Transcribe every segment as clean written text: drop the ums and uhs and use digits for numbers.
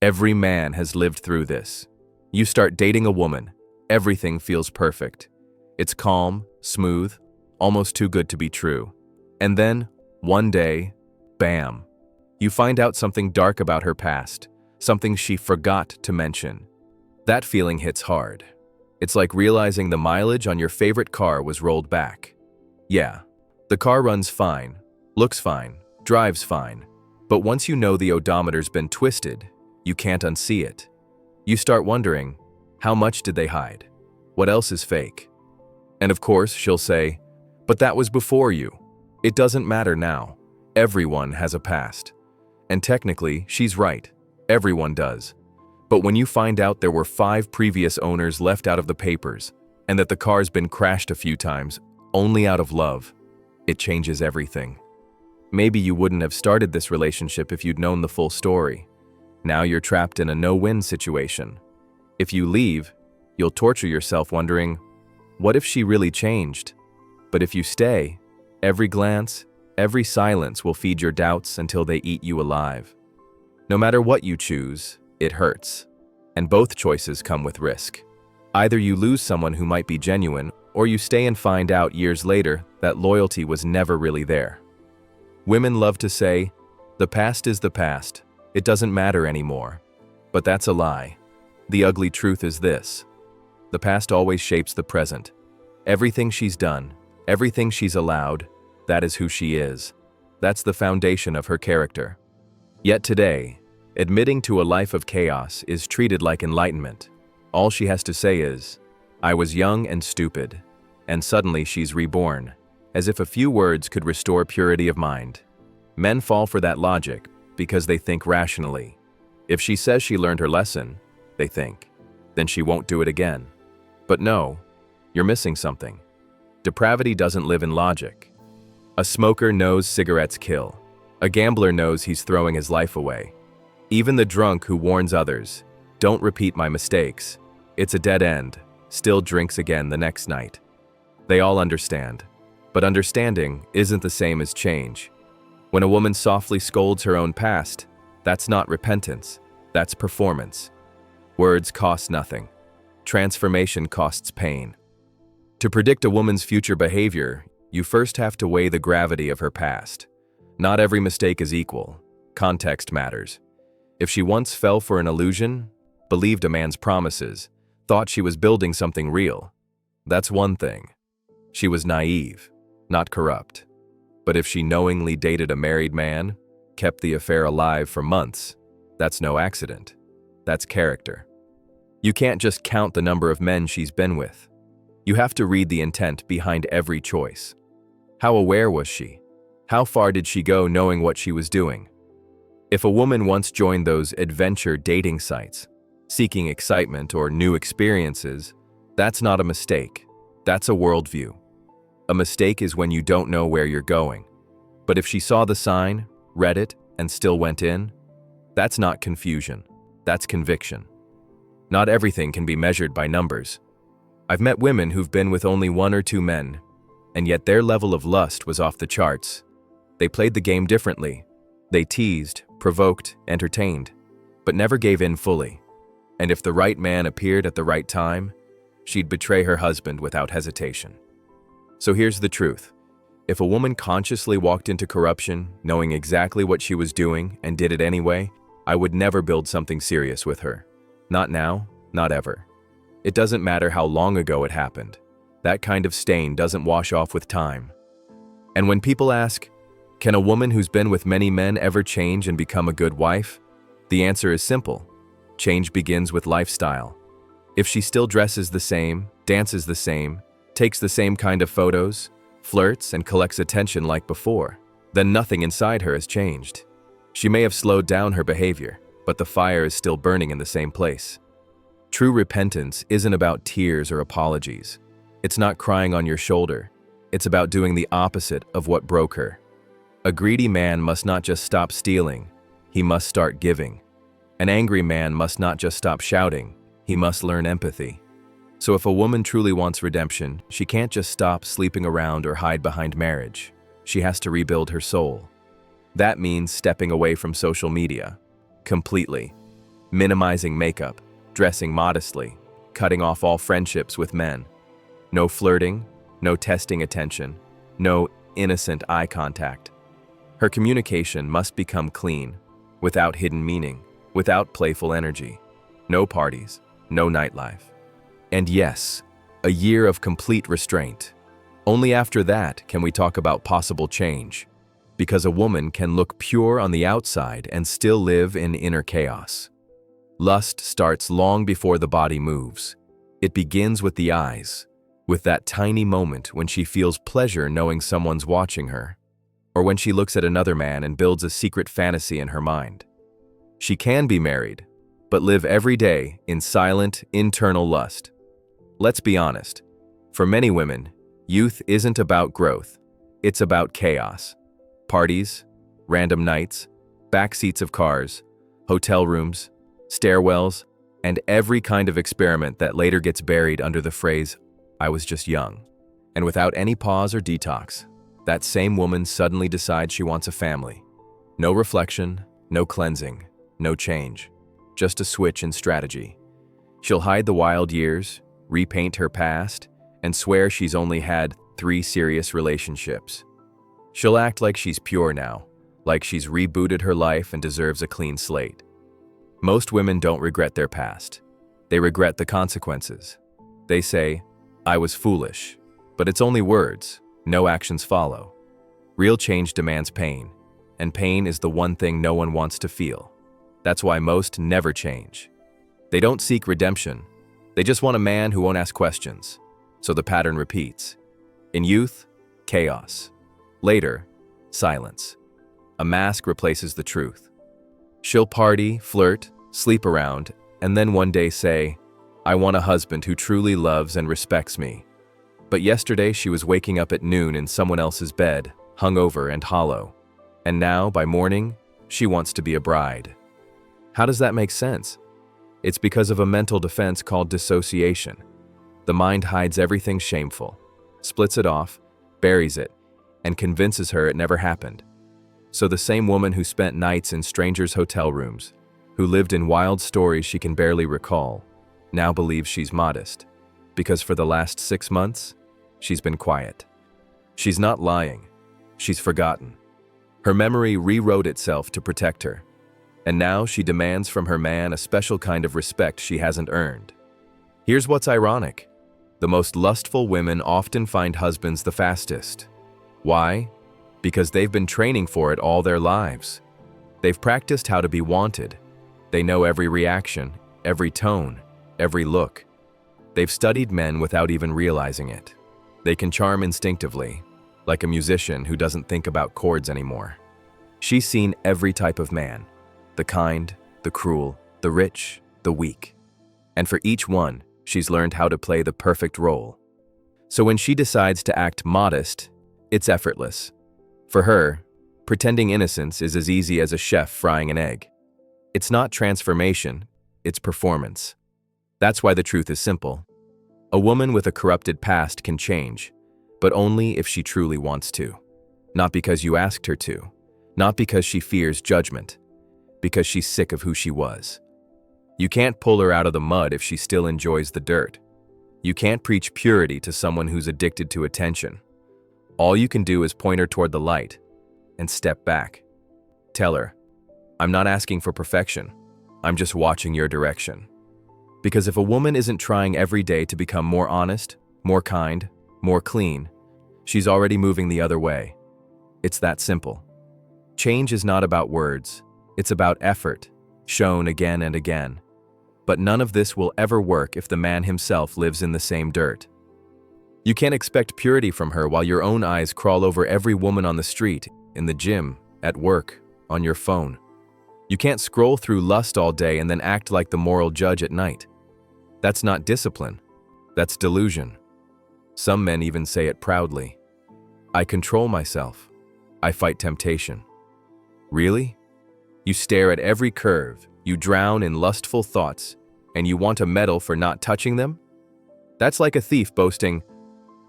Every man has lived through this. You start dating a woman, everything feels perfect. It's calm, smooth, almost too good to be true. And then, one day, bam, you find out something dark about her past, something she forgot to mention. That feeling hits hard. It's like realizing the mileage on your favorite car was rolled back. Yeah, the car runs fine, looks fine, drives fine, but once you know the odometer's been twisted, you can't unsee it. You start wondering, how much did they hide? What else is fake? And of course, she'll say, but that was before you. It doesn't matter now. Everyone has a past. And technically, she's right. Everyone does. But when you find out there were 5 previous owners left out of the papers, and that the car's been crashed a few times, only out of love, it changes everything. Maybe you wouldn't have started this relationship if you'd known the full story. Now you're trapped in a no-win situation. If you leave, you'll torture yourself wondering, what if she really changed? But if you stay, every glance, every silence will feed your doubts until they eat you alive. No matter what you choose, it hurts. And both choices come with risk. Either you lose someone who might be genuine, or you stay and find out years later that loyalty was never really there. Women love to say, the past is the past. It doesn't matter anymore. But that's a lie. The ugly truth is this. The past always shapes the present. Everything she's done, everything she's allowed, that is who she is. That's the foundation of her character. Yet today, admitting to a life of chaos is treated like enlightenment. All she has to say is, I was young and stupid, and suddenly she's reborn, as if a few words could restore purity of mind. Men fall for that logic because they think rationally. If she says she learned her lesson, they think, then she won't do it again. But no, you're missing something. Depravity doesn't live in logic. A smoker knows cigarettes kill. A gambler knows he's throwing his life away. Even the drunk who warns others, don't repeat my mistakes, it's a dead end, still drinks again the next night. They all understand. But understanding isn't the same as change. When a woman softly scolds her own past, that's not repentance, that's performance. Words cost nothing. Transformation costs pain. To predict a woman's future behavior, you first have to weigh the gravity of her past. Not every mistake is equal. Context matters. If she once fell for an illusion, believed a man's promises, thought she was building something real, that's one thing. She was naive, not corrupt. But if she knowingly dated a married man, kept the affair alive for months, that's no accident. That's character. You can't just count the number of men she's been with. You have to read the intent behind every choice. How aware was she? How far did she go knowing what she was doing? If a woman once joined those adventure dating sites, seeking excitement or new experiences, that's not a mistake. That's a worldview. A mistake is when you don't know where you're going. But if she saw the sign, read it, and still went in, that's not confusion. That's conviction. Not everything can be measured by numbers. I've met women who've been with only 1 or 2 men, and yet their level of lust was off the charts. They played the game differently. They teased, provoked, entertained, but never gave in fully. And if the right man appeared at the right time, she'd betray her husband without hesitation. So here's the truth. If a woman consciously walked into corruption, knowing exactly what she was doing and did it anyway, I would never build something serious with her. Not now, not ever. It doesn't matter how long ago it happened. That kind of stain doesn't wash off with time. And when people ask, can a woman who's been with many men ever change and become a good wife? The answer is simple. Change begins with lifestyle. If she still dresses the same, dances the same, takes the same kind of photos, flirts and collects attention like before, then nothing inside her has changed. She may have slowed down her behavior, but the fire is still burning in the same place. True repentance isn't about tears or apologies. It's not crying on your shoulder. It's about doing the opposite of what broke her. A greedy man must not just stop stealing, he must start giving. An angry man must not just stop shouting, he must learn empathy. So if a woman truly wants redemption, she can't just stop sleeping around or hide behind marriage. She has to rebuild her soul. That means stepping away from social media. Completely. minimizing makeup, dressing modestly, cutting off all friendships with men. No flirting, no testing attention, no innocent eye contact. Her communication must become clean, without hidden meaning, without playful energy. No parties, no nightlife. And yes, a year of complete restraint. Only after that can we talk about possible change, because a woman can look pure on the outside and still live in inner chaos. Lust starts long before the body moves. It begins with the eyes, with that tiny moment when she feels pleasure knowing someone's watching her, or when she looks at another man and builds a secret fantasy in her mind. She can be married, but live every day in silent, internal lust. Let's be honest. For many women, youth isn't about growth. It's about chaos. Parties, random nights, backseats of cars, hotel rooms, stairwells, and every kind of experiment that later gets buried under the phrase, "I was just young." And without any pause or detox, that same woman suddenly decides she wants a family. No reflection, no cleansing, no change. Just a switch in strategy. She'll hide the wild years, repaint her past, and swear she's only had 3 serious relationships. She'll act like she's pure now, like she's rebooted her life and deserves a clean slate. Most women don't regret their past. They regret the consequences. They say, "I was foolish," but it's only words, no actions follow. Real change demands pain, and pain is the one thing no one wants to feel. That's why most never change. They don't seek redemption. They just want a man who won't ask questions. So the pattern repeats. In youth, chaos. Later, silence. A mask replaces the truth. She'll party, flirt, sleep around, and then one day say, "I want a husband who truly loves and respects me." But yesterday she was waking up at noon in someone else's bed, hungover and hollow. And now, by morning, she wants to be a bride. How does that make sense? It's because of a mental defense called dissociation. The mind hides everything shameful, splits it off, buries it, and convinces her it never happened. So the same woman who spent nights in strangers' hotel rooms, who lived in wild stories she can barely recall, now believes she's modest, because for the last 6 months, she's been quiet. She's not lying. She's forgotten. Her memory rewrote itself to protect her. And now she demands from her man a special kind of respect she hasn't earned. Here's what's ironic. The most lustful women often find husbands the fastest. Why? Because they've been training for it all their lives. They've practiced how to be wanted. They know every reaction, every tone, every look. They've studied men without even realizing it. They can charm instinctively, like a musician who doesn't think about chords anymore. She's seen every type of man. The kind, the cruel, the rich, the weak. And for each one, she's learned how to play the perfect role. So when she decides to act modest, it's effortless. For her, pretending innocence is as easy as a chef frying an egg. It's not transformation, it's performance. That's why the truth is simple. A woman with a corrupted past can change, but only if she truly wants to. Not because you asked her to, not because she fears judgment, because she's sick of who she was. You can't pull her out of the mud if she still enjoys the dirt. You can't preach purity to someone who's addicted to attention. All you can do is point her toward the light and step back. Tell her, "I'm not asking for perfection. I'm just watching your direction." Because if a woman isn't trying every day to become more honest, more kind, more clean, she's already moving the other way. It's that simple. Change is not about words. It's about effort, shown again and again. But none of this will ever work if the man himself lives in the same dirt. You can't expect purity from her while your own eyes crawl over every woman on the street, in the gym, at work, on your phone. You can't scroll through lust all day and then act like the moral judge at night. That's not discipline. That's delusion. Some men even say it proudly. "I control myself. I fight temptation." Really? You stare at every curve, you drown in lustful thoughts, and you want a medal for not touching them? That's like a thief boasting,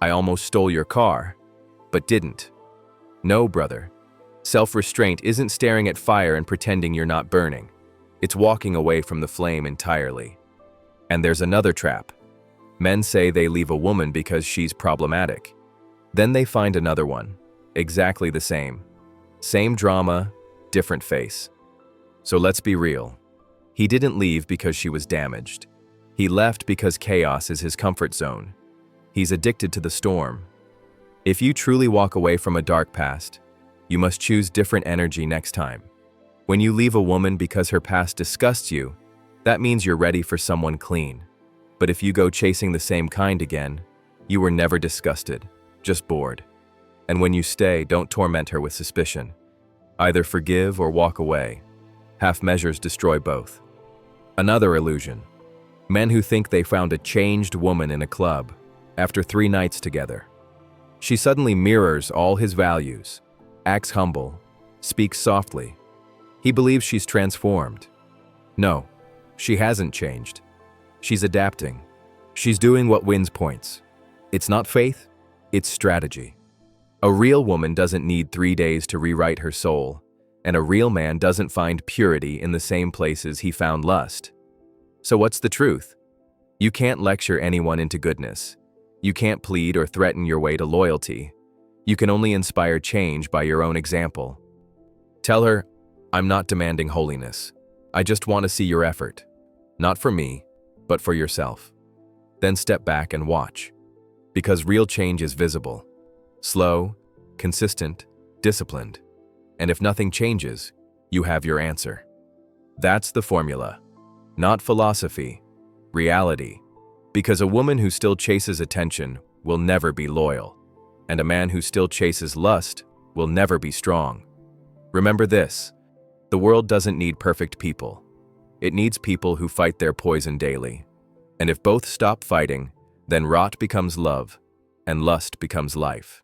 "I almost stole your car, but didn't." No, brother. Self-restraint isn't staring at fire and pretending you're not burning. It's walking away from the flame entirely. And there's another trap. Men say they leave a woman because she's problematic. Then they find another one, exactly the same. Same drama, different face. So let's be real. He didn't leave because she was damaged. He left because chaos is his comfort zone. He's addicted to the storm. If you truly walk away from a dark past, you must choose different energy next time. When you leave a woman because her past disgusts you, that means you're ready for someone clean. But if you go chasing the same kind again, you were never disgusted, just bored. And when you stay, don't torment her with suspicion. Either forgive or walk away. Half measures destroy both. Another illusion. Men who think they found a changed woman in a club after 3 nights together. She suddenly mirrors all his values, acts humble, speaks softly. He believes she's transformed. No, she hasn't changed. She's adapting. She's doing what wins points. It's not faith, it's strategy. A real woman doesn't need 3 days to rewrite her soul, and a real man doesn't find purity in the same places he found lust. So what's the truth? You can't lecture anyone into goodness. You can't plead or threaten your way to loyalty. You can only inspire change by your own example. Tell her, I'm not demanding holiness. I just want to see your effort. Not for me, but for yourself. Then step back and watch. Because real change is visible. Slow, consistent, disciplined. And if nothing changes, you have your answer. That's the formula. Not philosophy, reality. Because a woman who still chases attention will never be loyal. And a man who still chases lust will never be strong. Remember this, the world doesn't need perfect people. It needs people who fight their poison daily. And if both stop fighting, then rot becomes love, and lust becomes life.